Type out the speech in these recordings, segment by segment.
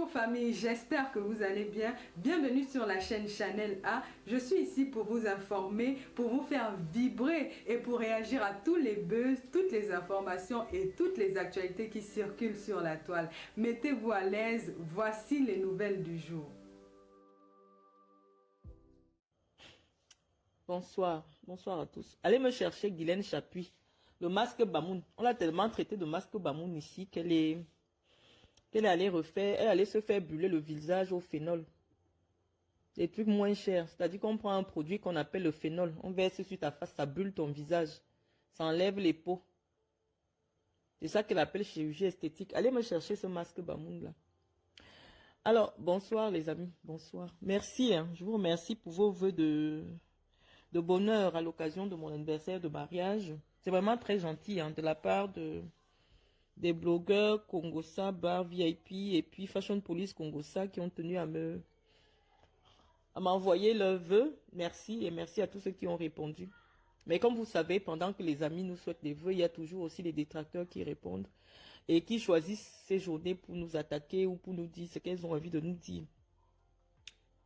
Bonjour famille, j'espère que vous allez bien. Bienvenue sur la chaîne Channel A. Je suis ici pour vous informer, pour vous faire vibrer et pour réagir à tous les buzz, toutes les informations et toutes les actualités qui circulent sur la toile. Mettez-vous à l'aise, voici les nouvelles du jour. Bonsoir à tous. Allez me chercher Guylaine Chapuis, le masque Bamoun. On l'a tellement traité de masque Bamoun ici qu'elle allait refaire, elle allait se faire brûler le visage au phénol. Des trucs moins chers, c'est-à-dire qu'on prend un produit qu'on appelle le phénol, on verse sur ta face, ça brûle ton visage, ça enlève les peaux. C'est ça qu'elle appelle chirurgie esthétique. Allez me chercher ce masque Bamoun là. Alors, bonsoir les amis, bonsoir. Merci, je vous remercie pour vos vœux de bonheur à l'occasion de mon anniversaire de mariage. C'est vraiment très gentil de la part des blogueurs Congosa, Bar VIP et puis Fashion Police Congosa qui ont tenu à m'envoyer leurs vœux. Merci et merci à tous ceux qui ont répondu. Mais comme vous savez, pendant que les amis nous souhaitent des vœux, il y a toujours aussi les détracteurs qui répondent et qui choisissent ces journées pour nous attaquer ou pour nous dire ce qu'elles ont envie de nous dire.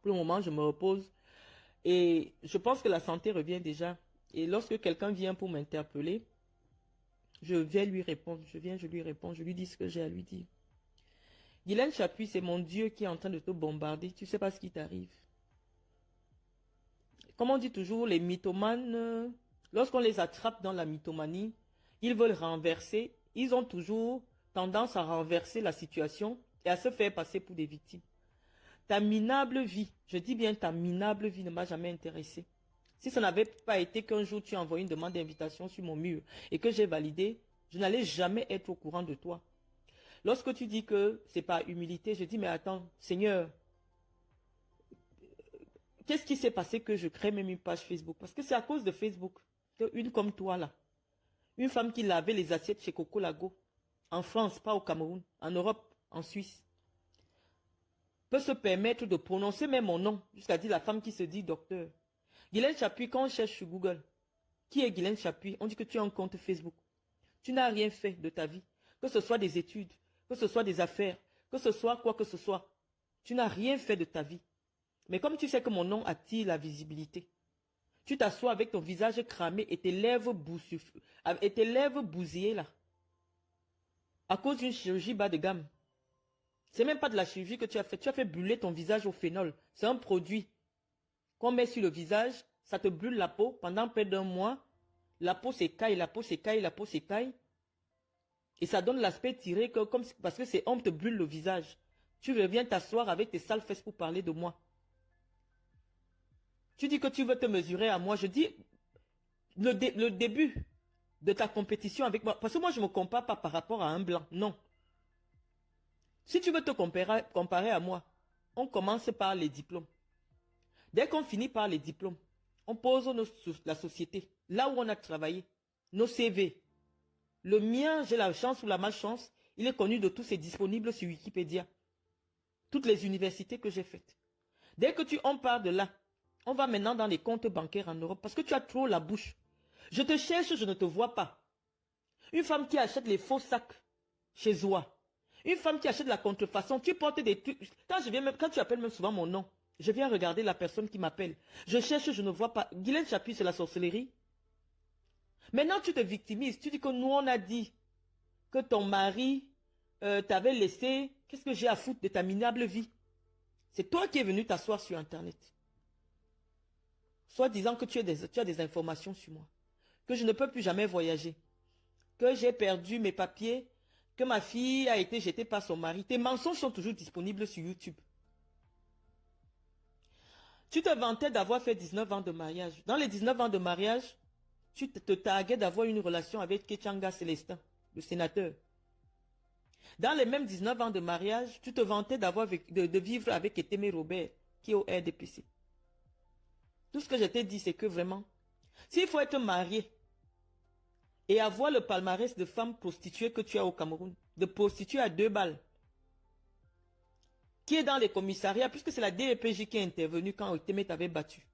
Pour le moment, je me repose. Et je pense que la santé revient déjà. Et lorsque quelqu'un vient pour m'interpeller, je viens lui répondre. Je lui réponds. Je lui dis ce que j'ai à lui dire. Guylaine Chapuis, c'est mon Dieu qui est en train de te bombarder. Tu ne sais pas ce qui t'arrive. Comme on dit toujours, les mythomanes, lorsqu'on les attrape dans la mythomanie, ils veulent renverser. Ils ont toujours tendance à renverser la situation et à se faire passer pour des victimes. Ta minable vie, je dis bien ta minable vie ne m'a jamais intéressé. Si ça n'avait pas été qu'un jour tu as envoyé une demande d'invitation sur mon mur et que j'ai validé, je n'allais jamais être au courant de toi. Lorsque tu dis que c'est par humilité, je dis mais attends, Seigneur, qu'est-ce qui s'est passé que je crée même une page Facebook? Parce que c'est à cause de Facebook qu'une comme toi là, une femme qui lavait les assiettes chez Coco Lago, en France, pas au Cameroun, en Europe, en Suisse, peut se permettre de prononcer même mon nom, jusqu'à dire la femme qui se dit docteur. Guylaine Chapuis, quand on cherche sur Google, qui est Guylaine Chapuis? On dit que tu as un compte Facebook. Tu n'as rien fait de ta vie, que ce soit des études, que ce soit des affaires, que ce soit quoi que ce soit. Tu n'as rien fait de ta vie. Mais comme tu sais que mon nom attire la visibilité, tu t'assois avec ton visage cramé et tes lèvres bousillées là, à cause d'une chirurgie bas de gamme. C'est même pas de la chirurgie que tu as fait. Tu as fait brûler ton visage au phénol. C'est un produit qu'on met sur le visage. Ça te brûle la peau pendant près d'un mois. La peau s'écaille, la peau s'écaille, la peau s'écaille. Et ça donne l'aspect tiré parce que c'est on te brûle le visage. Tu reviens t'asseoir avec tes sales fesses pour parler de moi. Tu dis que tu veux te mesurer à moi. Je dis le début de ta compétition avec moi. Parce que moi je me compare pas par rapport à un blanc. Non. Si tu veux te comparer à moi, on commence par les diplômes. Dès qu'on finit par les diplômes, on pose la société, là où on a travaillé, nos CV. Le mien, j'ai la chance ou la malchance, il est connu de tous, c'est disponible sur Wikipédia. Toutes les universités que j'ai faites. Dès que on part de là, on va maintenant dans les comptes bancaires en Europe parce que tu as trop la bouche. Je te cherche, je ne te vois pas. Une femme qui achète les faux sacs chez Zoa. Une femme qui achète la contrefaçon, tu portes des trucs. Quand tu appelles même souvent mon nom, je viens regarder la personne qui m'appelle. Je cherche, je ne vois pas. Guylaine Chapuis, c'est la sorcellerie. Maintenant, tu te victimises. Tu dis que nous, on a dit que ton mari t'avait laissé. Qu'est-ce que j'ai à foutre de ta minable vie? C'est toi qui es venu t'asseoir sur Internet. Soit disant que tu as des informations sur moi. Que je ne peux plus jamais voyager. Que j'ai perdu mes papiers. Que ma fille a été jetée par son mari. Tes mensonges sont toujours disponibles sur YouTube. Tu te vantais d'avoir fait 19 ans de mariage. Dans les 19 ans de mariage, tu te targuais d'avoir une relation avec Ketchanga Célestin, le sénateur. Dans les mêmes 19 ans de mariage, tu te vantais de vivre avec Eteme Robert, qui est au RDPC. Tout ce que je t'ai dit, c'est que vraiment, s'il faut être marié, et avoir le palmarès de femmes prostituées que tu as au Cameroun, de prostituées à 2 balles, qui est dans les commissariats, puisque c'est la DEPJ qui est intervenue quand Oteme t'avait battu.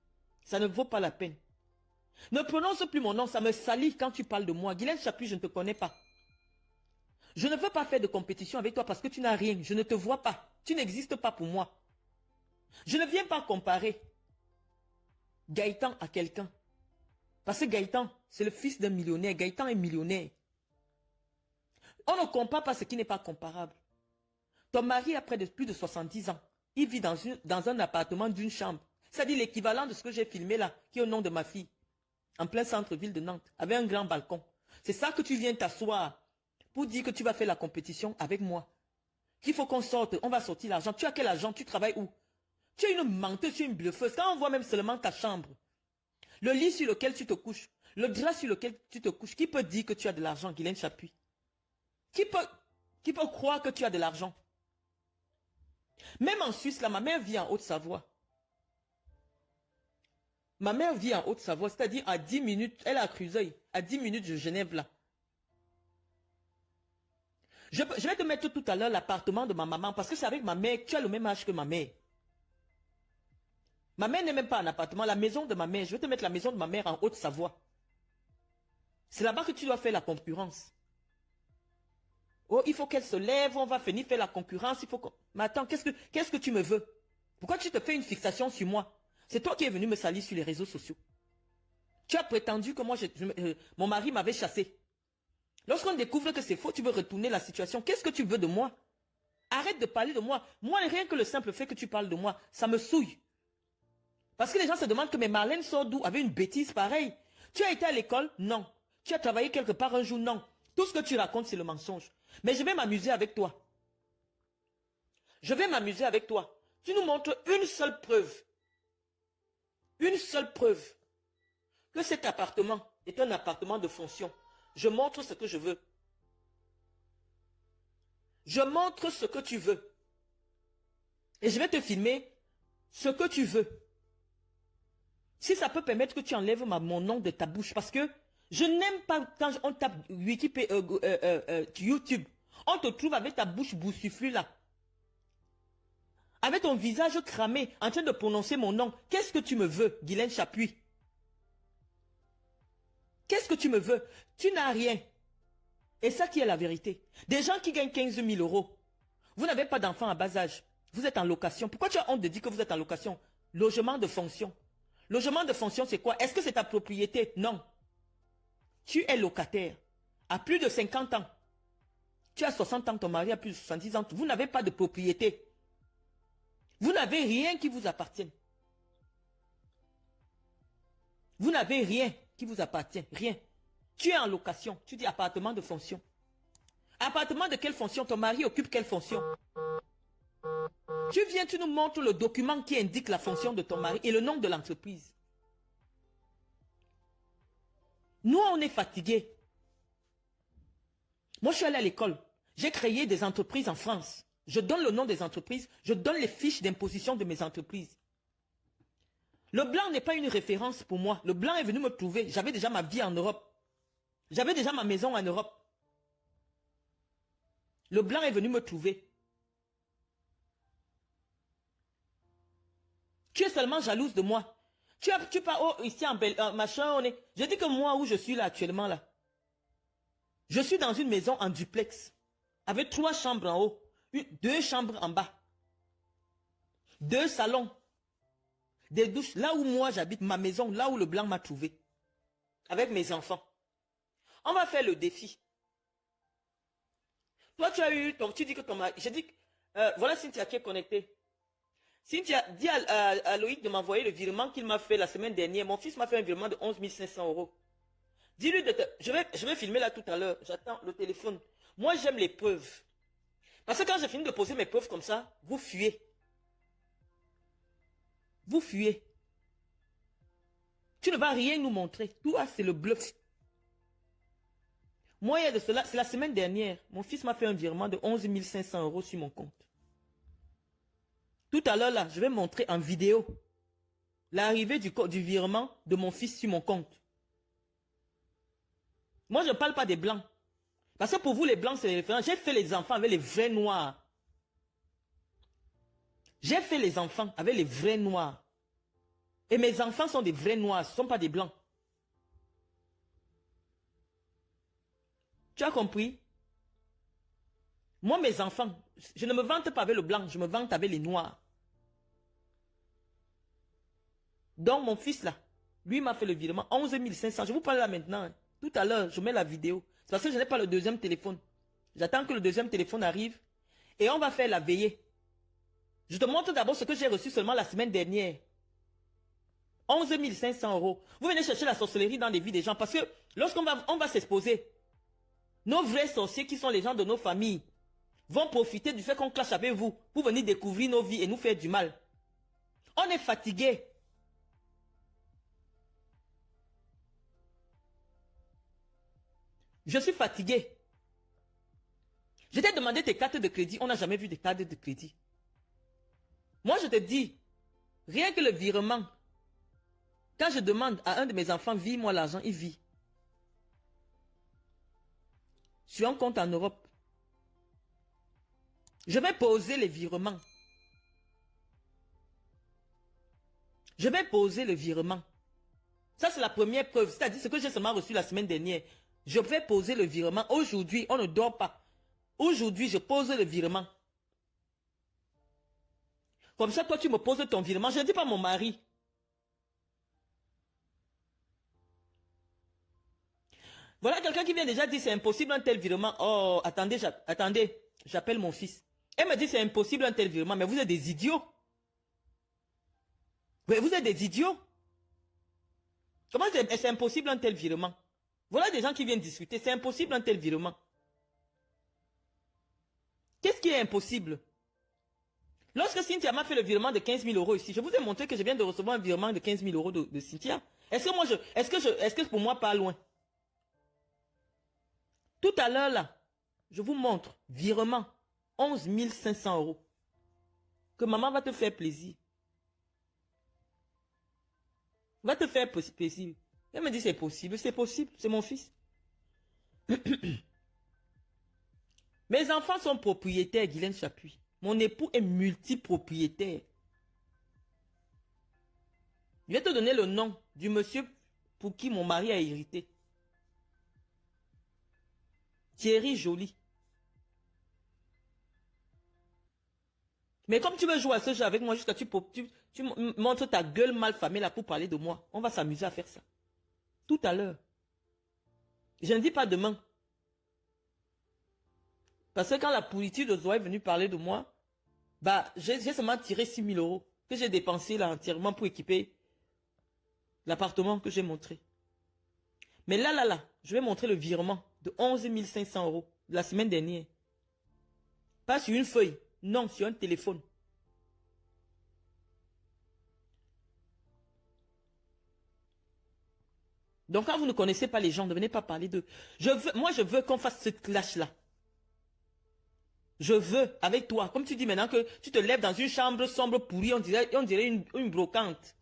Ça ne vaut pas la peine. Ne prononce plus mon nom, ça me salit quand tu parles de moi. Guylaine Chapuis, je ne te connais pas. Je ne veux pas faire de compétition avec toi parce que tu n'as rien, je ne te vois pas. Tu n'existes pas pour moi. Je ne viens pas comparer Gaëtan à quelqu'un. Parce que Gaëtan, c'est le fils d'un millionnaire. Gaëtan est millionnaire. On ne compare pas ce qui n'est pas comparable. Ton mari a près de plus de 70 ans. Il vit dans un appartement d'une chambre. C'est-à-dire l'équivalent de ce que j'ai filmé là, qui est au nom de ma fille. En plein centre-ville de Nantes, avec un grand balcon. C'est ça que tu viens t'asseoir pour dire que tu vas faire la compétition avec moi. Qu'il faut qu'on sorte, on va sortir l'argent. Tu as quel argent? Tu travailles où? Tu es une menteuse, tu es une bluffeuse. Quand on voit même seulement ta chambre, le lit sur lequel tu te couches, le drap sur lequel tu te couches, qui peut dire que tu as de l'argent, Guylaine Chapuis? Qui peut croire que tu as de l'argent? Même en Suisse, là, ma mère vit en Haute-Savoie. Ma mère vit en Haute-Savoie, c'est-à-dire à 10 minutes, elle est à Cruzeuil, à 10 minutes de Genève, là. Je vais te mettre tout à l'heure l'appartement de ma maman, parce que c'est avec ma mère, tu as le même âge que ma mère. Ma mère n'est même pas un appartement, la maison de ma mère, je vais te mettre la maison de ma mère en Haute-Savoie. C'est là-bas que tu dois faire la concurrence. Oh, il faut qu'elle se lève, on va finir faire la concurrence, il faut que... Mais attends, qu'est-ce que tu me veux? Pourquoi tu te fais une fixation sur moi? C'est toi qui es venu me salir sur les réseaux sociaux. Tu as prétendu que moi, mon mari m'avait chassé. Lorsqu'on découvre que c'est faux, tu veux retourner la situation. Qu'est-ce que tu veux de moi? Arrête de parler de moi. Moi, rien que le simple fait que tu parles de moi, ça me souille. Parce que les gens se demandent que mais Marlène sort d'où avec une bêtise pareille. Tu as été à l'école? Non. Tu as travaillé quelque part un jour? Non. Tout ce que tu racontes, c'est le mensonge. Mais je vais m'amuser avec toi. Je vais m'amuser avec toi. Tu nous montres une seule preuve. Une seule preuve. Que cet appartement est un appartement de fonction. Je montre ce que je veux. Je montre ce que tu veux. Et je vais te filmer ce que tu veux. Si ça peut permettre que tu enlèves mon nom de ta bouche. Parce que je n'aime pas quand on tape YouTube. On te trouve avec ta bouche boursouflue là. Avec ton visage cramé, en train de prononcer mon nom. Qu'est-ce que tu me veux, Guylaine Chapuis? Qu'est-ce que tu me veux? Tu n'as rien. Et ça qui est la vérité. Des gens qui gagnent 15 000 euros. Vous n'avez pas d'enfants à bas âge. Vous êtes en location. Pourquoi tu as honte de dire que vous êtes en location? Logement de fonction. Logement de fonction, c'est quoi? Est-ce que c'est ta propriété? Non. Tu es locataire. À plus de 50 ans. Tu as 60 ans, ton mari a plus de 70 ans. Vous n'avez pas de propriété. Vous n'avez rien qui vous appartienne. Vous n'avez rien qui vous appartient. Rien. Tu es en location. Tu dis appartement de fonction. Appartement de quelle fonction? Ton mari occupe quelle fonction? Tu viens, tu nous montres le document qui indique la fonction de ton mari et le nom de l'entreprise. Nous, on est fatigués. Moi, je suis allé à l'école. J'ai créé des entreprises en France. Je donne le nom des entreprises. Je donne les fiches d'imposition de mes entreprises. Le blanc n'est pas une référence pour moi. Le blanc est venu me trouver. J'avais déjà ma vie en Europe. J'avais déjà ma maison en Europe. Le blanc est venu me trouver. Tu es seulement jalouse de moi. Tu pars oh, ici en machin, on est. Je dis que moi où je suis là actuellement là. Je suis dans une maison en duplex. Avec 3 chambres en haut. 2 chambres en bas. 2 salons. Des douches. Là où moi j'habite, ma maison, là où le blanc m'a trouvé. Avec mes enfants. On va faire le défi. Toi tu as eu, tu dis que ton mari. Je dis, voilà Cynthia qui est connectée. Cynthia, dis à Loïc de m'envoyer le virement qu'il m'a fait la semaine dernière. Mon fils m'a fait un virement de 11 500 euros. Dis-lui de je vais filmer là tout à l'heure. J'attends le téléphone. Moi, j'aime les preuves. Parce que quand j'ai fini de poser mes preuves comme ça, vous fuyez. Vous fuyez. Tu ne vas rien nous montrer. Tout c'est le bluff. Moi, il y a de cela, c'est la semaine dernière. Mon fils m'a fait un virement de 11 500 euros sur mon compte. Tout à l'heure, là, je vais montrer en vidéo l'arrivée du virement de mon fils sur mon compte. Moi, je ne parle pas des blancs. Parce que pour vous, les blancs, c'est les référents. J'ai fait les enfants avec les vrais noirs. J'ai fait les enfants avec les vrais noirs. Et mes enfants sont des vrais noirs, ce ne sont pas des blancs. Tu as compris? Moi, mes enfants, je ne me vante pas avec le blanc, je me vante avec les noirs. Donc mon fils là, lui m'a fait le virement 11 500. Je vous parle là maintenant. Hein. Tout à l'heure, je mets la vidéo. C'est parce que je n'ai pas le deuxième téléphone. J'attends que le deuxième téléphone arrive. Et on va faire la veillée. Je te montre d'abord ce que j'ai reçu seulement la semaine dernière. 11 500 €. Vous venez chercher la sorcellerie dans les vies des gens. Parce que lorsqu'on va s'exposer, nos vrais sorciers qui sont les gens de nos familles vont profiter du fait qu'on clash avec vous pour venir découvrir nos vies et nous faire du mal. On est fatigué. Je suis fatigué. Je t'ai demandé tes cartes de crédit. On n'a jamais vu des cartes de crédit. Moi, je te dis, rien que le virement, quand je demande à un de mes enfants, vis-moi l'argent, il vit. Sur un compte en Europe. Je vais poser les virements. Je vais poser le virement. Ça, c'est la première preuve. C'est-à-dire ce que j'ai seulement reçu la semaine dernière. Je vais poser le virement. Aujourd'hui, on ne dort pas. Aujourd'hui, je pose le virement. Comme ça, toi, tu me poses ton virement. Je ne dis pas mon mari. Voilà quelqu'un qui vient déjà dire c'est impossible un tel virement. Oh, attendez, j'appelle mon fils. Elle me dit c'est impossible un tel virement. Mais vous êtes des idiots. Mais vous êtes des idiots. Comment c'est impossible un tel virement? Voilà des gens qui viennent discuter. C'est impossible un tel virement. Qu'est-ce qui est impossible? Lorsque Cynthia m'a fait le virement de 15 000 € ici, je vous ai montré que je viens de recevoir un virement de 15 000 € de Cynthia. Est-ce que pour moi pas loin? Tout à l'heure là, je vous montre virement 11 500 €. Que maman va te faire plaisir. Va te faire plaisir. Elle me dit c'est possible, c'est mon fils. Mes enfants sont propriétaires, Guylaine Chapuis. Mon époux est multipropriétaire. Je vais te donner le nom du monsieur pour qui mon mari a hérité. Thierry Joly. Mais comme tu veux jouer à ce jeu avec moi jusqu'à tu montres ta gueule mal famée là pour parler de moi. On va s'amuser à faire ça. Tout à l'heure. Je ne dis pas demain. Parce que quand la politique de Zoé est venue parler de moi, bah, j'ai seulement tiré 6 000 € que j'ai dépensé là entièrement pour équiper l'appartement que j'ai montré. Mais là, je vais montrer le virement de 11 500 € de la semaine dernière. Pas sur une feuille, non, sur un téléphone. Donc quand vous ne connaissez pas les gens, ne venez pas parler d'eux. Moi, je veux qu'on fasse ce clash-là. Je veux, avec toi, comme tu dis maintenant que tu te lèves dans une chambre sombre pourrie, on dirait une brocante.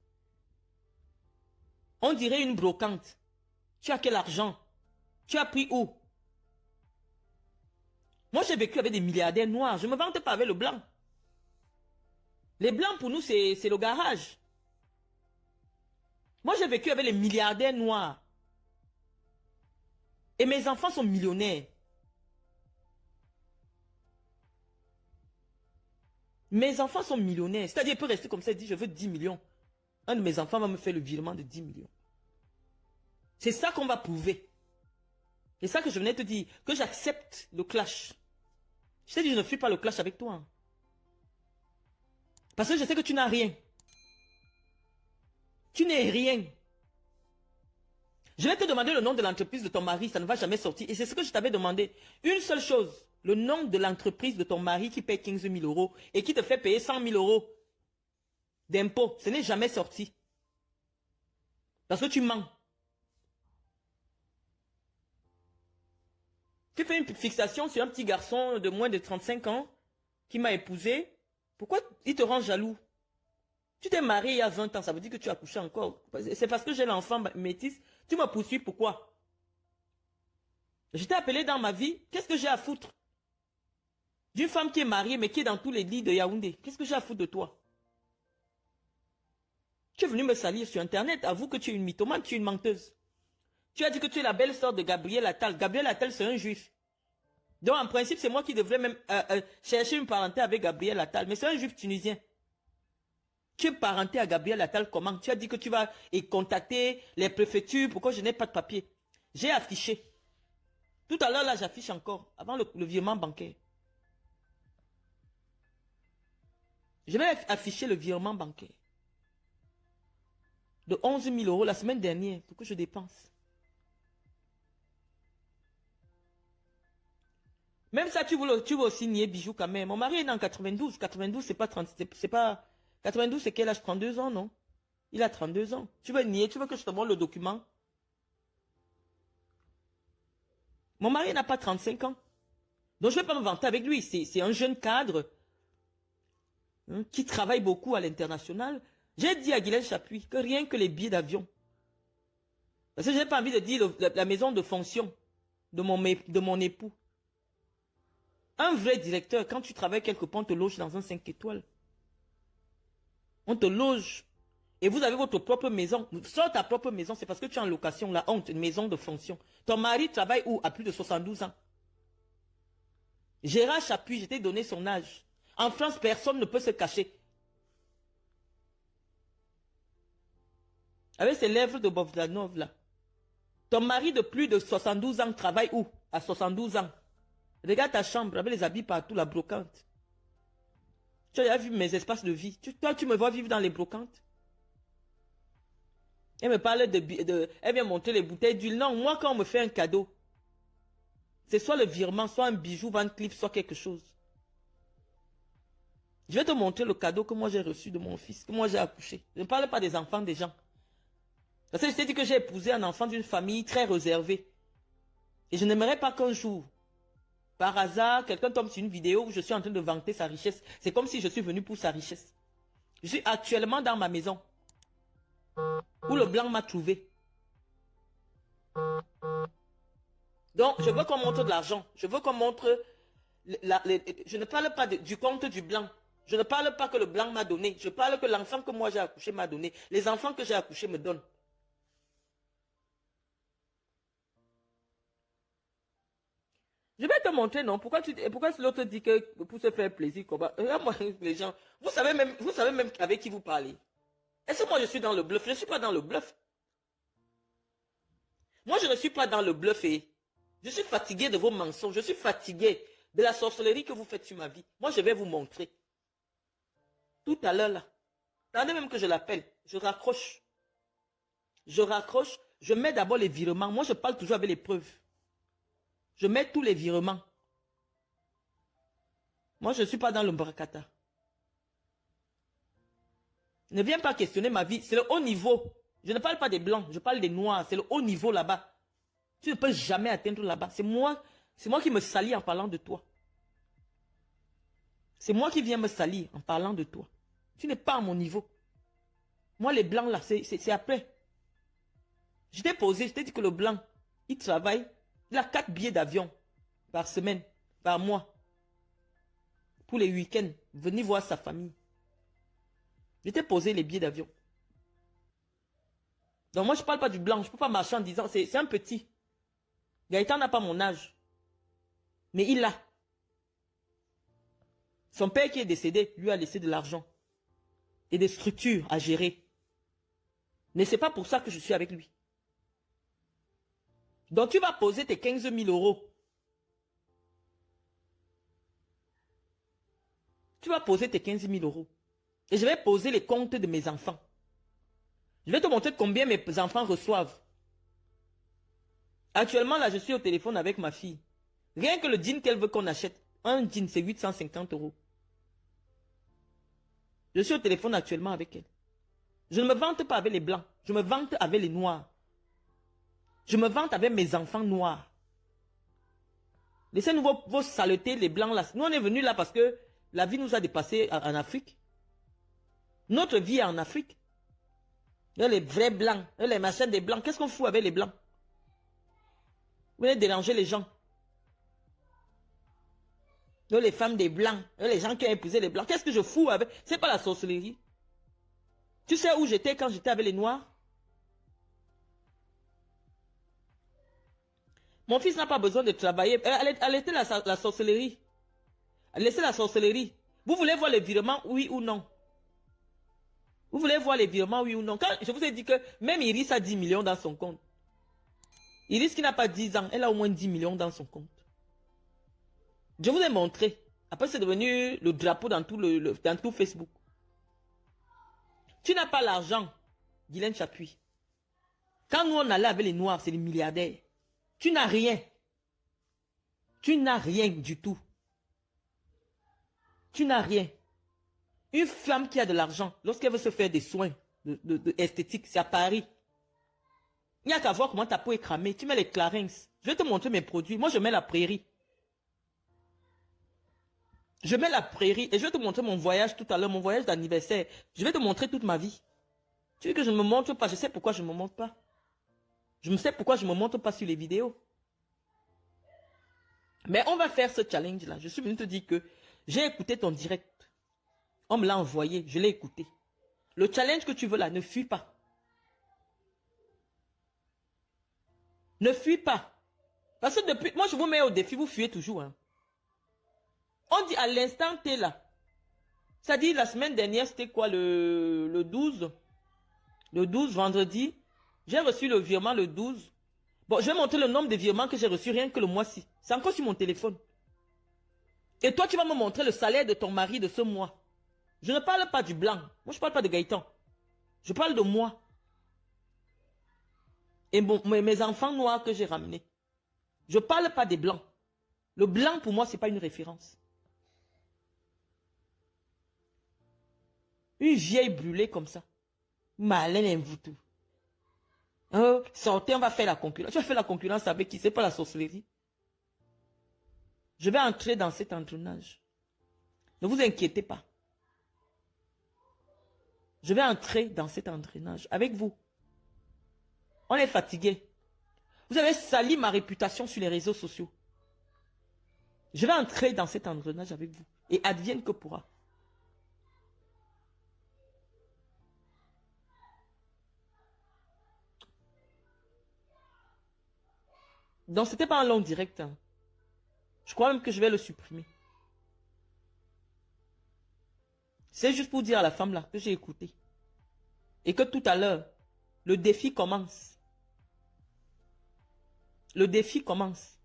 On dirait une brocante. Tu as quel argent? Tu as pris où? Moi, j'ai vécu avec des milliardaires noirs. Je ne me vante pas avec le blanc. Les blancs, pour nous, c'est le garage. Moi, j'ai vécu avec les milliardaires noirs. Et mes enfants sont millionnaires. Mes enfants sont millionnaires. C'est-à-dire, il peut rester comme ça et dire, je veux 10 millions. Un de mes enfants va me faire le virement de 10 millions. C'est ça qu'on va prouver. C'est ça que je venais te dire. Que j'accepte le clash. Je t'ai dit, je ne fuis pas le clash avec toi. Parce que je sais que tu n'as rien. Tu n'es rien. Je vais te demander le nom de l'entreprise de ton mari. Ça ne va jamais sortir. Et c'est ce que je t'avais demandé. Une seule chose. Le nom de l'entreprise de ton mari qui paye 15 000 € et qui te fait payer 100 000 € d'impôts. Ce n'est jamais sorti. Parce que tu mens. Tu fais une fixation sur un petit garçon de moins de 35 ans qui m'a épousé. Pourquoi il te rend jaloux? Tu t'es marié il y a 20 ans, ça veut dire que tu as couché encore. C'est parce que j'ai l'enfant métis. Tu me poursuis, pourquoi? Je t'ai appelé dans ma vie. Qu'est-ce que j'ai à foutre? D'une femme qui est mariée, mais qui est dans tous les lits de Yaoundé. Qu'est-ce que j'ai à foutre de toi? Tu es venu me salir sur Internet. Avoue que tu es une mythomane, tu es une menteuse. Tu as dit que tu es la belle-sœur de Gabriel Attal. Gabriel Attal, c'est un juif. Donc, en principe, c'est moi qui devrais même chercher une parenté avec Gabriel Attal. Mais c'est un juif tunisien. Tu es parenté à Gabriel Attal comment? Tu as dit que tu vas contacter les préfectures. Pourquoi je n'ai pas de papier? J'ai affiché. Tout à l'heure, là, j'affiche encore. Avant le virement bancaire. Je vais afficher le virement bancaire. De 11 000 euros la semaine dernière. Pour que je dépense. Même ça, tu veux aussi nier Bijou quand même. Mon mari est né en 92. 92, c'est pas 30, c'est pas... 92, c'est quel âge? 32 ans, non? Il a 32 ans. Tu veux nier? Tu veux que je te montre le document? Mon mari n'a pas 35 ans. Donc, je ne vais pas me vanter avec lui. C'est un jeune cadre qui travaille beaucoup à l'international. J'ai dit à Guylaine Chapuis que rien que les billets d'avion. Parce que je n'ai pas envie de dire la maison de fonction de mon époux. Un vrai directeur, quand tu travailles quelque part, on te loge dans un 5 étoiles. On te loge. Et vous avez votre propre maison. Sors ta propre maison, c'est parce que tu es en location, la honte, une maison de fonction. Ton mari travaille où? À plus de 72 ans. Gérard Chapuis, je t'ai donné son âge. En France, personne ne peut se cacher. Avec ses lèvres de Bogdanov, là. Ton mari de plus de 72 ans travaille où? À 72 ans. Regarde ta chambre avec les habits partout, la brocante. Tu as déjà vu mes espaces de vie. Toi, tu me vois vivre dans les brocantes. Elle me parle elle vient montrer les bouteilles d'huile. Non, moi, quand on me fait un cadeau, c'est soit le virement, soit un bijou Van Cleef, soit quelque chose. Je vais te montrer le cadeau que moi j'ai reçu de mon fils, que moi j'ai accouché. Je ne parle pas des enfants des gens. Parce que je t'ai dit que j'ai épousé un enfant d'une famille très réservée. Et je n'aimerais pas qu'un jour, par hasard, quelqu'un tombe sur une vidéo où je suis en train de vanter sa richesse. C'est comme si je suis venu pour sa richesse. Je suis actuellement dans ma maison. Où le blanc m'a trouvé. Donc, je veux qu'on montre de l'argent. Je veux qu'on montre... je ne parle pas du compte du blanc. Je ne parle pas que le blanc m'a donné. Je parle que l'enfant que moi j'ai accouché m'a donné. Les enfants que j'ai accouchés me donnent. Je vais te montrer, non? Pourquoi l'autre dit que pour se faire plaisir, comment? Moi, les gens, vous savez même avec qui vous parlez. Est-ce que moi je suis dans le bluff? Je ne suis pas dans le bluff. Moi, je ne suis pas dans le bluff. Je suis fatigué de vos mensonges. Je suis fatigué de la sorcellerie que vous faites sur ma vie. Moi, je vais vous montrer. Tout à l'heure, là. Attendez même que je l'appelle. Je raccroche. Je raccroche. Je mets d'abord les virements. Moi, je parle toujours avec les preuves. Je mets tous les virements. Moi, je ne suis pas dans le bracata. Ne viens pas questionner ma vie. C'est le haut niveau. Je ne parle pas des blancs. Je parle des noirs. C'est le haut niveau là-bas. Tu ne peux jamais atteindre là-bas. C'est moi qui me salis en parlant de toi. C'est moi qui viens me salir en parlant de toi. Tu n'es pas à mon niveau. Moi, les blancs là, c'est après. Je t'ai posé, je t'ai dit que le blanc, il travaille. Il a 4 billets d'avion par semaine, par mois. Pour les week-ends, venir voir sa famille. Je t'ai posé les billets d'avion. Donc moi, je ne parle pas du blanc. Je ne peux pas marcher en disant, c'est un petit. Gaëtan n'a pas mon âge. Mais il l'a. Son père qui est décédé, lui a laissé de l'argent. Et des structures à gérer. Mais ce n'est pas pour ça que je suis avec lui. Donc tu vas poser tes 15 000 euros. Tu vas poser tes 15 000 euros. Et je vais poser les comptes de mes enfants. Je vais te montrer combien mes enfants reçoivent. Actuellement, là, je suis au téléphone avec ma fille. Rien que le jean qu'elle veut qu'on achète. Un jean, c'est 850 euros. Je suis au téléphone actuellement avec elle. Je ne me vante pas avec les blancs. Je me vante avec les noirs. Je me vante avec mes enfants noirs. Laissez-nous vos saletés, les blancs là. Nous, on est venus là parce que la vie nous a dépassés en Afrique. Notre vie est en Afrique. Il y a les vrais blancs, il y a les machins des blancs. Qu'est-ce qu'on fout avec les blancs? Vous venez déranger les gens. Il y a les femmes des blancs, il y a les gens qui ont épousé les blancs. Qu'est-ce que je fous avec? C'est pas la sorcellerie. Tu sais où j'étais quand j'étais avec les noirs? Mon fils n'a pas besoin de travailler. Arrêtez la sorcellerie. Laissez la sorcellerie. Vous voulez voir les virements, oui ou non? Vous voulez voir les virements, oui ou non? Quand je vous ai dit que même Iris a 10 millions dans son compte. Iris qui n'a pas 10 ans, elle a au moins 10 millions dans son compte. Je vous ai montré. Après, c'est devenu le drapeau dans tout Facebook. Tu n'as pas l'argent, Guylaine Chapuis. Quand nous, on allait avec les Noirs, c'est les milliardaires. Tu n'as rien. Tu n'as rien du tout. Tu n'as rien. Une femme qui a de l'argent, lorsqu'elle veut se faire des soins esthétiques, c'est à Paris. Il n'y a qu'à voir comment ta peau est cramée. Tu mets les Clarins. Je vais te montrer mes produits. Moi, je mets la prairie. Je mets la prairie et je vais te montrer mon voyage tout à l'heure, mon voyage d'anniversaire. Je vais te montrer toute ma vie. Tu veux que je ne me montre pas? Je sais pourquoi je ne me montre pas. Je sais pourquoi je ne me montre pas sur les vidéos. Mais on va faire ce challenge-là. Je suis venu te dire que j'ai écouté ton direct. On me l'a envoyé, je l'ai écouté. Le challenge que tu veux là, ne fuis pas. Ne fuis pas. Parce que depuis, moi je vous mets au défi, vous fuyez toujours. Hein. On dit à l'instant T là. Ça dit la semaine dernière, c'était quoi le 12? Le 12, vendredi. J'ai reçu le virement le 12. Bon, je vais montrer le nombre de virements que j'ai reçus rien que le mois-ci. C'est encore sur mon téléphone. Et toi, tu vas me montrer le salaire de ton mari de ce mois. Je ne parle pas du blanc. Moi, je ne parle pas de Gaëtan. Je parle de moi. Et mes enfants noirs que j'ai ramenés. Je ne parle pas des blancs. Le blanc, pour moi, ce n'est pas une référence. Une vieille brûlée comme ça. Malin tout. Sortez, on va faire la concurrence. Tu vas faire la concurrence avec qui? C'est pas la sorcellerie. Je vais entrer dans cet engrenage. Ne vous inquiétez pas. Je vais entrer dans cet engrenage avec vous. On est fatigué. Vous avez sali ma réputation sur les réseaux sociaux. Je vais entrer dans cet engrenage avec vous. Et advienne que pourra. Donc, ce n'était pas un long direct. Hein. Je crois même que je vais le supprimer. C'est juste pour dire à la femme là que j'ai écouté. Et que tout à l'heure, le défi commence. Le défi commence.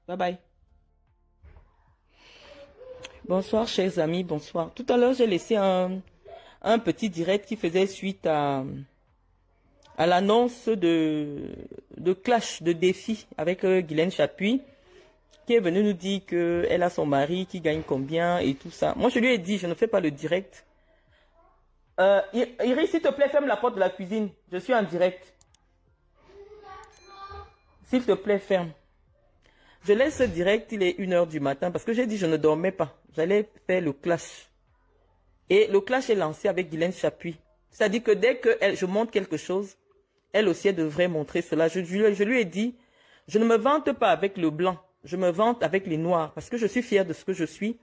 Bye bye. Bonsoir chers amis, bonsoir. Tout à l'heure, j'ai laissé un petit direct qui faisait suite à l'annonce de clash, de défi avec Guylaine Chapuis, qui est venue nous dire qu'elle a son mari qui gagne combien et tout ça. Moi, je lui ai dit, je ne fais pas le direct. Iris, s'il te plaît, ferme la porte de la cuisine. Je suis en direct. S'il te plaît, ferme. Je laisse ce direct, il est 1h du matin, parce que j'ai dit je ne dormais pas. J'allais faire le clash. Et le clash est lancé avec Guylaine Chapuis. C'est-à-dire que dès que je montre quelque chose, elle aussi, elle devrait montrer cela. Je lui ai dit, je ne me vante pas avec le blanc. Je me vante avec les noirs, parce que je suis fière de ce que je suis.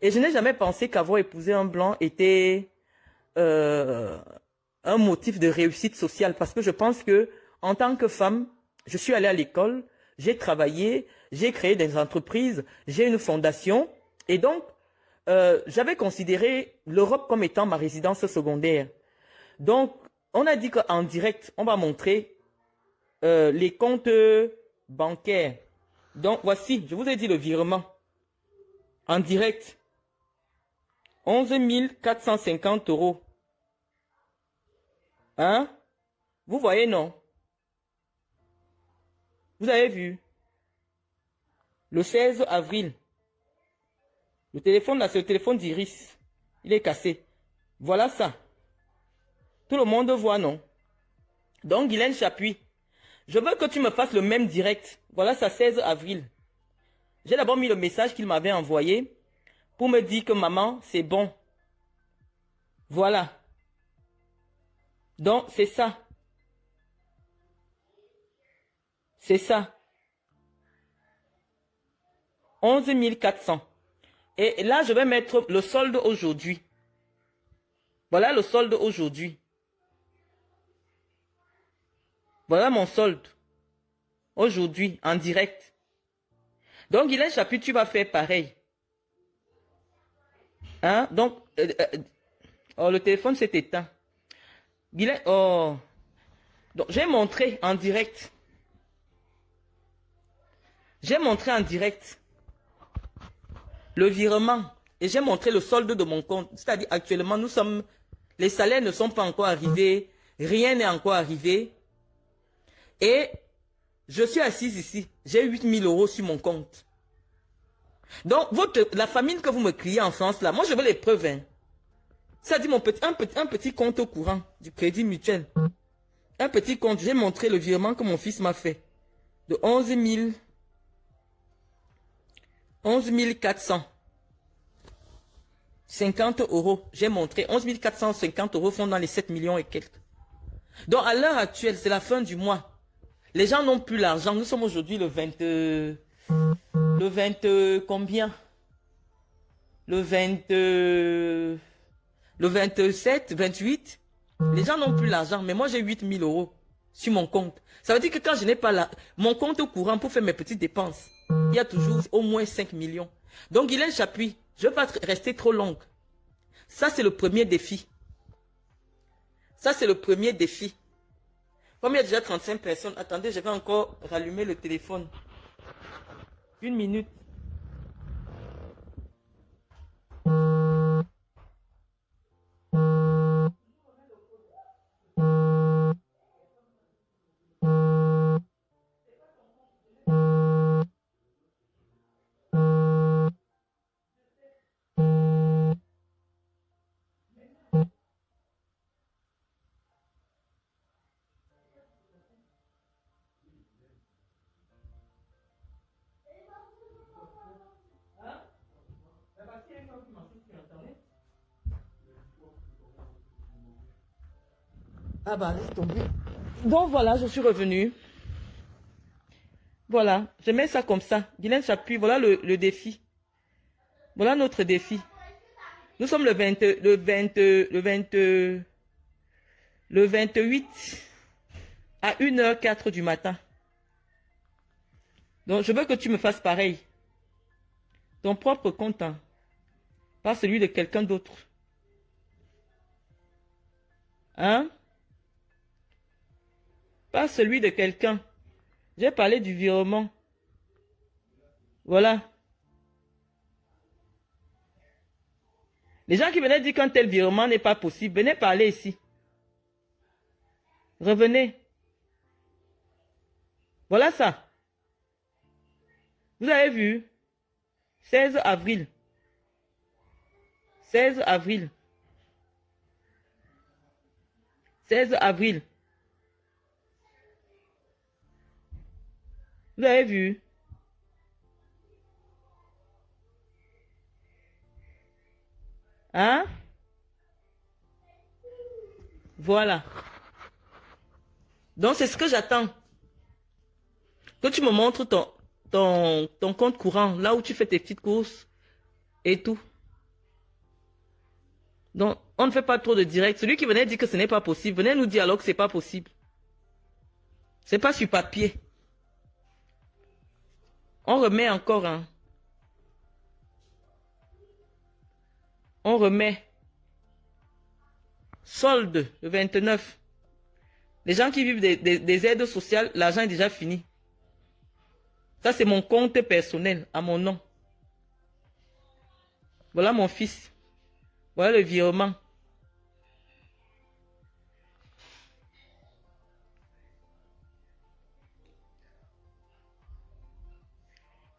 Et je n'ai jamais pensé qu'avoir épousé un blanc était un motif de réussite sociale. Parce que je pense que, en tant que femme, je suis allée à l'école, j'ai travaillé, j'ai créé des entreprises, j'ai une fondation. Et donc, j'avais considéré l'Europe comme étant ma résidence secondaire. Donc, on a dit qu'en direct, on va montrer les comptes bancaires. Donc, voici, je vous ai dit le virement. En direct, 11 450 €. Hein? Vous voyez, non? Vous avez vu? Le 16 avril. Le téléphone là, c'est le téléphone d'Iris. Il est cassé. Voilà ça. Tout le monde voit, non? Donc, Guylaine Chapuis, je veux que tu me fasses le même direct. Voilà ça, 16 avril. J'ai d'abord mis le message qu'il m'avait envoyé pour me dire que maman, c'est bon. Voilà. Donc, c'est ça. C'est ça. 11 400. Et là, je vais mettre le solde aujourd'hui. Voilà le solde aujourd'hui. Voilà mon solde. Aujourd'hui, en direct. Donc, Guylaine Chapuis, tu vas faire pareil. Hein? Donc, oh, le téléphone s'est éteint. Guylaine, oh. Donc, j'ai montré en direct. J'ai montré en direct le virement et j'ai montré le solde de mon compte. C'est-à-dire, actuellement, les salaires ne sont pas encore arrivés, rien n'est encore arrivé. Et je suis assise ici, j'ai 8 000 € sur mon compte. Donc, la famine que vous me criez en France, là, moi je veux les preuves. Hein. Ça dit un petit compte au courant du Crédit Mutuel. Un petit compte, j'ai montré le virement que mon fils m'a fait. De 11 450 €. J'ai montré 11 450 € font dans les 7 millions et quelques. Donc, à l'heure actuelle, c'est la fin du mois. Les gens n'ont plus l'argent. Nous sommes aujourd'hui le combien? Le 27, 28. Les gens n'ont plus l'argent. Mais moi, j'ai 8 000 € sur mon compte. Ça veut dire que quand je n'ai pas mon compte au courant pour faire mes petites dépenses, il y a toujours au moins 5 millions. Donc, Guylaine Chapuis, je ne vais pas rester trop longue. Ça, c'est le premier défi. Ça, c'est le premier défi. Comme il y a déjà 35 personnes, attendez, je vais encore rallumer le téléphone. 1 minute. Ah bah, laisse tomber. Donc voilà, je suis revenue. Voilà, je mets ça comme ça. Guylaine Chapuis, voilà le défi. Voilà notre défi. Nous sommes le 28 à 1h04 du matin. Donc, je veux que tu me fasses pareil. Ton propre compte, hein, pas celui de quelqu'un d'autre. Hein? Pas celui de quelqu'un. J'ai parlé du virement. Voilà. Les gens qui venaient dire qu'un tel virement n'est pas possible, venez parler ici. Revenez. Voilà ça. Vous avez vu? 16 avril. 16 avril. 16 avril. Vous avez vu? Hein? Voilà. Donc, c'est ce que j'attends. Que tu me montres ton compte courant, là où tu fais tes petites courses et tout. Donc, on ne fait pas trop de direct. Celui qui venait dire que ce n'est pas possible, venez nous dire alors que ce n'est pas possible. C'est pas sur papier. On remet encore, hein. On remet. Solde, le 29. Les gens qui vivent des aides sociales, l'argent est déjà fini. Ça, c'est mon compte personnel, à mon nom. Voilà mon fils. Voilà le virement.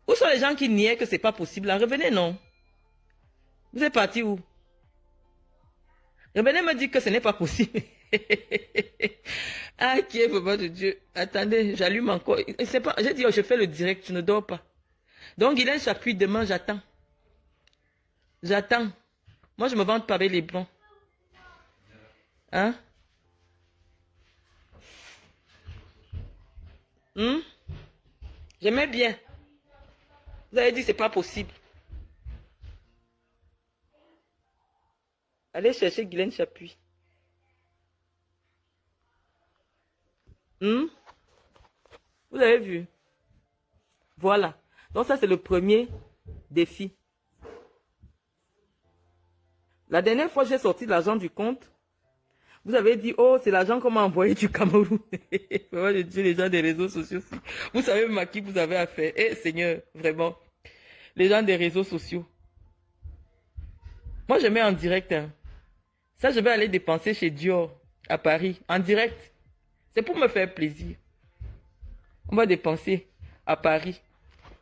Où sont les gens qui niaient que c'est pas possible? Là, revenez, non? Vous êtes partis où? Revenez me dire que ce n'est pas possible. Ah, qui est papa de Dieu? Attendez, j'allume encore. C'est pas, j'ai dit, oh, je fais le direct, je ne dors pas. Donc, Guylaine Chapuis, demain, j'attends. J'attends. Moi, je me vante pas avec les blancs. Hein? J'aimais bien. Vous avez dit, c'est pas possible. Allez chercher Guylaine Chapuis. Vous avez vu? Voilà. Donc ça, c'est le premier défi. La dernière fois, j'ai sorti l'argent du compte. Vous avez dit, oh, c'est l'argent qu'on m'a envoyé du Cameroun. Moi, je dis les gens des réseaux sociaux aussi. Vous savez même à qui vous avez affaire. Eh, Seigneur, vraiment. Les gens des réseaux sociaux. Moi, je mets en direct. Hein. Ça, je vais aller dépenser chez Dior à Paris. En direct. C'est pour me faire plaisir. On va dépenser à Paris.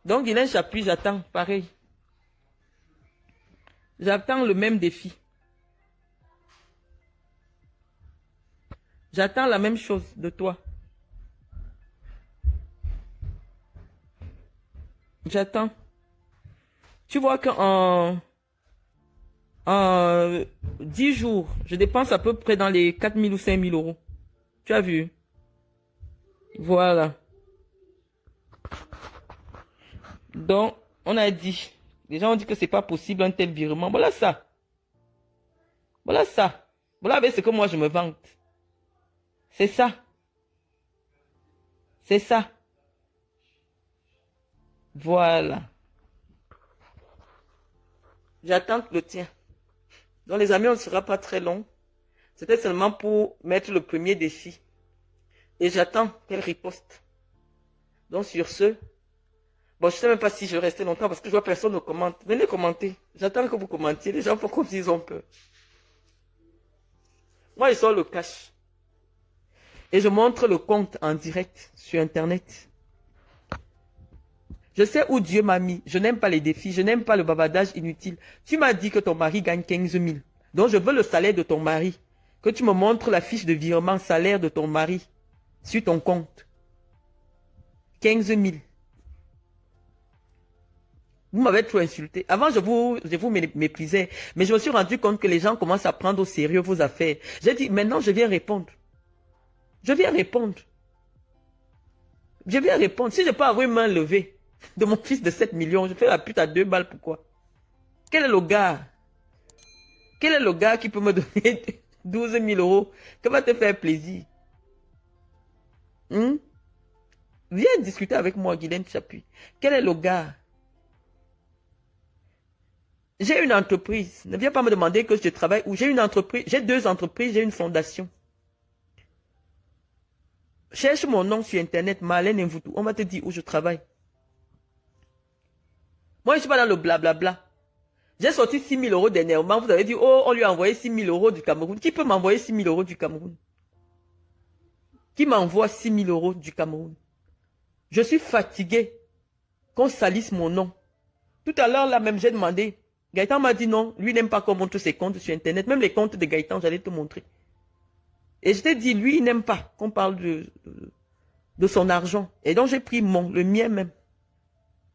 Donc, il y a un chapitre, j'attends. Pareil. J'attends le même défi. J'attends la même chose de toi. J'attends. Tu vois qu'en 10 jours, je dépense à peu près dans les 4 000 ou 5 000 euros. Tu as vu? Voilà. Donc, on a dit. Les gens ont dit que c'est pas possible un tel virement. Voilà ça. Voilà ça. Voilà avec ce que moi je me vante. C'est ça. C'est ça. Voilà. J'attends le tien. Donc les amis, on ne sera pas très long. C'était seulement pour mettre le premier défi. Et j'attends qu'elle riposte. Donc sur ce, bon, je ne sais même pas si je vais rester longtemps parce que je vois personne ne commente. Venez commenter. J'attends que vous commentiez. Les gens font comme s'ils ont peur. Moi, je sors le cash. Et je montre le compte en direct sur Internet. Je sais où Dieu m'a mis. Je n'aime pas les défis. Je n'aime pas le bavardage inutile. Tu m'as dit que ton mari gagne 15 000. Donc, je veux le salaire de ton mari. Que tu me montres la fiche de virement salaire de ton mari sur ton compte. 15 000. Vous m'avez trop insulté. Avant, je vous méprisais. Mais je me suis rendu compte que les gens commencent à prendre au sérieux vos affaires. J'ai dit, maintenant, je viens répondre. Je viens répondre. Je viens répondre. Si je peux avoir une main levée de mon fils de 7 millions, je fais la pute à 2 balles, pourquoi? Quel est le gars? Quel est le gars qui peut me donner 12 000 euros? Que va te faire plaisir? Viens discuter avec moi, Guylaine Chapuis. Quel est le gars? J'ai une entreprise. Ne viens pas me demander que je travaille où. J'ai une entreprise. J'ai 2 entreprises. J'ai une fondation. Cherche mon nom sur Internet, Marlène Mvoutou. On va te dire où je travaille. Moi, je ne suis pas dans le blablabla. J'ai sorti 6 000 euros dernièrement. Vous avez dit, oh, on lui a envoyé 6 000 euros du Cameroun. Qui peut m'envoyer 6 000 euros du Cameroun? Qui m'envoie 6 000 euros du Cameroun? Je suis fatigué qu'on salisse mon nom. Tout à l'heure, là même, j'ai demandé. Gaëtan m'a dit non. Lui n'aime pas qu'on montre ses comptes sur Internet. Même les comptes de Gaëtan, j'allais te montrer. Et je t'ai dit, lui, il n'aime pas qu'on parle de son argent. Et donc, j'ai pris le mien même.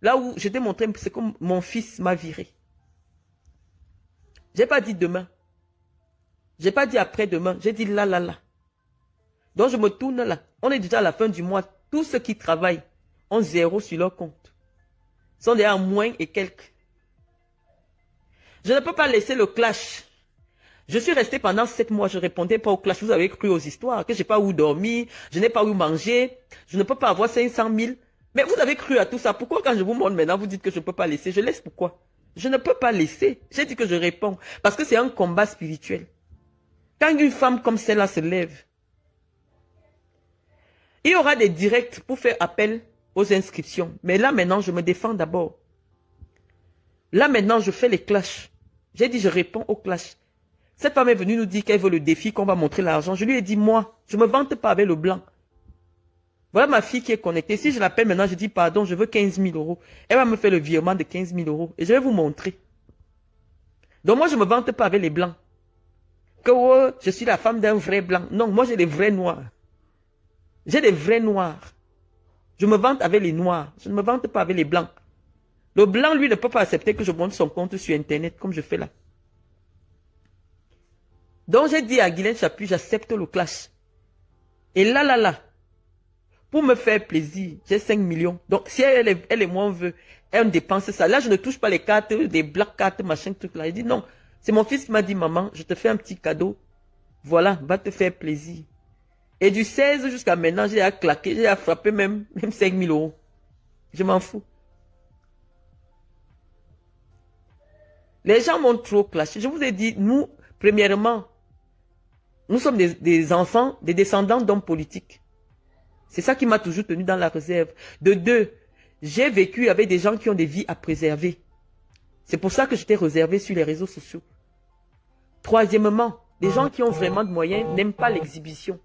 Là où je t'ai montré, c'est comme mon fils m'a viré. J'ai pas dit demain. J'ai pas dit après-demain. J'ai dit là, là, là. Donc, je me tourne là. On est déjà à la fin du mois. Tous ceux qui travaillent ont 0 sur leur compte. Ils sont déjà à moins et quelques. Je ne peux pas laisser le clash. Je suis resté pendant 7 mois, je ne répondais pas au clash. Vous avez cru aux histoires, que je n'ai pas où dormir, je n'ai pas où manger, je ne peux pas avoir 500 000. Mais vous avez cru à tout ça. Pourquoi quand je vous montre maintenant, vous dites que je ne peux pas laisser? Je laisse pourquoi? Je ne peux pas laisser. J'ai dit que je réponds. Parce que c'est un combat spirituel. Quand une femme comme celle-là se lève, il y aura des directs pour faire appel aux inscriptions. Mais là maintenant, je me défends d'abord. Là maintenant, je fais les clashs. J'ai dit, je réponds au clash. Cette femme est venue nous dire qu'elle veut le défi, qu'on va montrer l'argent. Je lui ai dit, moi, je ne me vante pas avec le blanc. Voilà ma fille qui est connectée. Si je l'appelle maintenant, je dis, pardon, je veux 15 000 euros. Elle va me faire le virement de 15 000 euros. Et je vais vous montrer. Donc moi, je ne me vante pas avec les blancs. Que oh, je suis la femme d'un vrai blanc. Non, moi, j'ai des vrais noirs. J'ai des vrais noirs. Je me vante avec les noirs. Je ne me vante pas avec les blancs. Le blanc, lui, ne peut pas accepter que je monte son compte sur Internet, comme je fais là. Donc, j'ai dit à Guylaine Chapuis, j'accepte le clash. Et là, là, là, pour me faire plaisir, j'ai 5 millions. Donc, si elle et moi, on veut, elle me dépense ça. Là, je ne touche pas les cartes, les black cartes, machin, truc là. Il dit non. C'est mon fils qui m'a dit, maman, je te fais un petit cadeau. Voilà, va te faire plaisir. Et du 16 jusqu'à maintenant, j'ai à claquer, j'ai à frapper même 5 000 euros. Je m'en fous. Les gens m'ont trop clashé. Je vous ai dit, nous, premièrement, nous sommes des enfants, des descendants d'hommes politiques. C'est ça qui m'a toujours tenu dans la réserve. De deux, j'ai vécu avec des gens qui ont des vies à préserver. C'est pour ça que j'étais réservé sur les réseaux sociaux. Troisièmement, les gens qui ont vraiment de moyens n'aiment pas l'exhibition.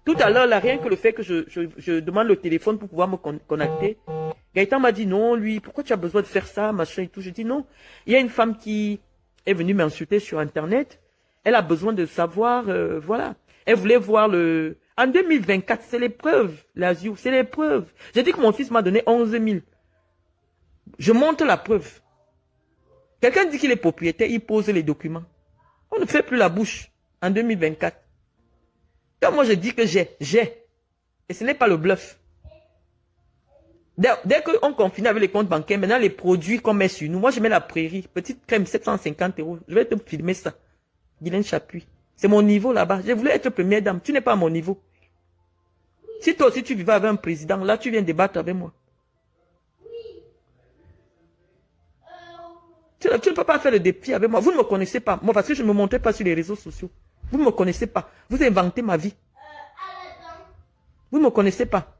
Tout à l'heure, rien que le fait que je demande le téléphone pour pouvoir me connecter, Gaëtan m'a dit non, lui, pourquoi tu as besoin de faire ça, machin et tout. Je dis non. Il y a une femme qui est venue m'insulter sur Internet. Elle a besoin de savoir, voilà. Elle voulait voir le... En 2024, c'est l'épreuve, l'Azio, c'est l'épreuve. J'ai dit que mon fils m'a donné 11 000. Je montre la preuve. Quelqu'un dit qu'il est propriétaire, il pose les documents. On ne fait plus la bouche en 2024. Quand moi je dis que j'ai. Et ce n'est pas le bluff. Dès qu'on confine avec les comptes bancaires, maintenant les produits qu'on met sur nous, moi je mets la prairie, petite crème, 750 €. Je vais te filmer ça. Guylaine Chapuis. C'est mon niveau là-bas. Je voulais être première dame. Tu n'es pas à mon niveau. Si toi aussi tu vivais avec un président, là tu viens débattre avec moi. Tu ne peux pas faire le défi avec moi. Vous ne me connaissez pas. Moi, parce que je ne me montrais pas sur les réseaux sociaux. Vous ne me connaissez pas. Vous inventez ma vie. Vous ne me connaissez pas.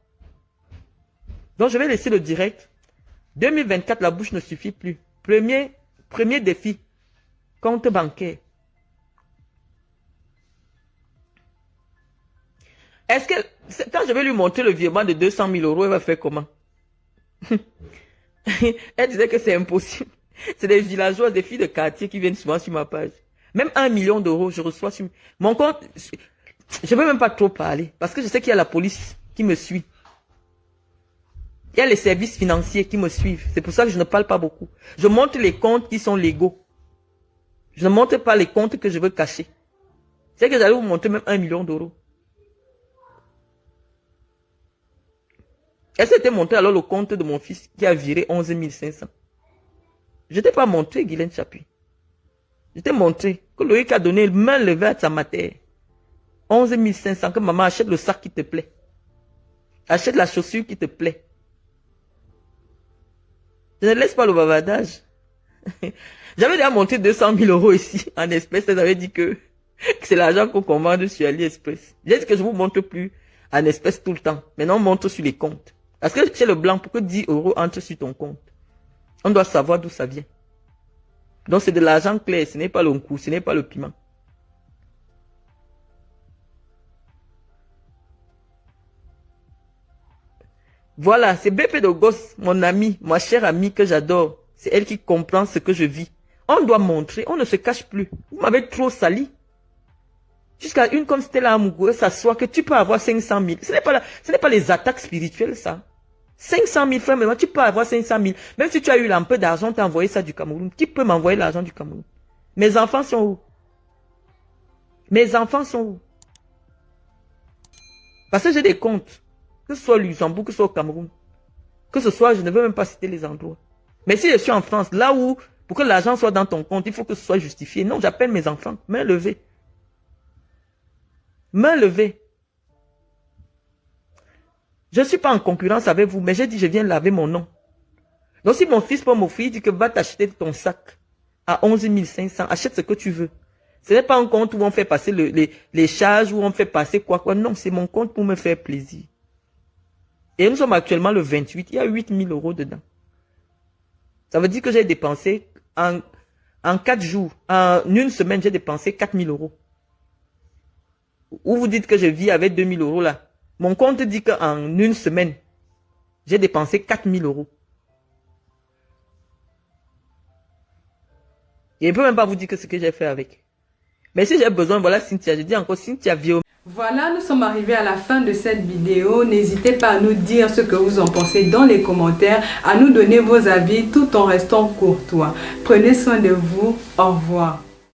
Donc, je vais laisser le direct. 2024, la bouche ne suffit plus. Premier défi. Compte bancaire. Est-ce que, quand je vais lui montrer le virement de 200 000 €, elle va faire comment? Elle disait que c'est impossible. C'est des villageois, des filles de quartier qui viennent souvent sur ma page. Même 1 million d'euros, je reçois sur mon compte. Je ne veux même pas trop parler. Parce que je sais qu'il y a la police qui me suit. Il y a les services financiers qui me suivent. C'est pour ça que je ne parle pas beaucoup. Je montre les comptes qui sont légaux. Je ne montre pas les comptes que je veux cacher. C'est que j'allais vous montrer même 1 million d'euros. Elle s'était montré alors le compte de mon fils qui a viré 11 500. Je ne t'ai pas montré, Guylaine Chapuis. Je t'ai montré que Loïc a donné main levée à sa matière. 11 500, que maman achète le sac qui te plaît. Achète la chaussure qui te plaît. Je ne laisse pas le bavardage. J'avais déjà montré 200 000 € ici, en espèces. Elle avait dit que c'est l'argent qu'on commande sur AliExpress. J'ai dit que je ne vous montre plus en espèces tout le temps. Maintenant, on montre sur les comptes. Parce que chez le blanc, pour que 10 € entrent sur ton compte, on doit savoir d'où ça vient. Donc c'est de l'argent clair, ce n'est pas le coup, ce n'est pas le piment. Voilà, c'est BP de Gosse, mon ami, ma chère amie que j'adore. C'est elle qui comprend ce que je vis. On doit montrer, on ne se cache plus. Vous m'avez trop sali. Jusqu'à une comme Stella Amougou, s'assoit que tu peux avoir 500 000. Ce n'est pas les attaques spirituelles, ça. 500 000 francs, mais tu peux avoir 500 000. Même si tu as eu un peu d'argent, tu as envoyé ça du Cameroun. Qui peut m'envoyer l'argent du Cameroun? Mes enfants sont où? Mes enfants sont où? Parce que j'ai des comptes. Que ce soit au Luxembourg, que ce soit au Cameroun. Que ce soit, je ne veux même pas citer les endroits. Mais si je suis en France, là où, pour que l'argent soit dans ton compte, il faut que ce soit justifié. Non, j'appelle mes enfants. Main levée. Main levée. Je ne suis pas en concurrence avec vous, mais j'ai dit je viens laver mon nom. Donc si mon fils peut m'offrir, il dit que va t'acheter ton sac à 11 500, achète ce que tu veux. Ce n'est pas un compte où on fait passer les charges, où on fait passer quoi. Non, c'est mon compte pour me faire plaisir. Et nous sommes actuellement le 28, il y a 8 000 € dedans. Ça veut dire que j'ai dépensé en 4 jours, en une semaine, j'ai dépensé 4 000 €. Ou vous dites que je vis avec 2 000 € là. Mon compte dit qu'en une semaine, j'ai dépensé 4 000 €. Et je ne peux même pas vous dire que ce que j'ai fait avec. Mais si j'ai besoin, voilà Cynthia, je dis encore Cynthia Vio. Voilà, nous sommes arrivés à la fin de cette vidéo. N'hésitez pas à nous dire ce que vous en pensez dans les commentaires, à nous donner vos avis tout en restant courtois. Prenez soin de vous. Au revoir.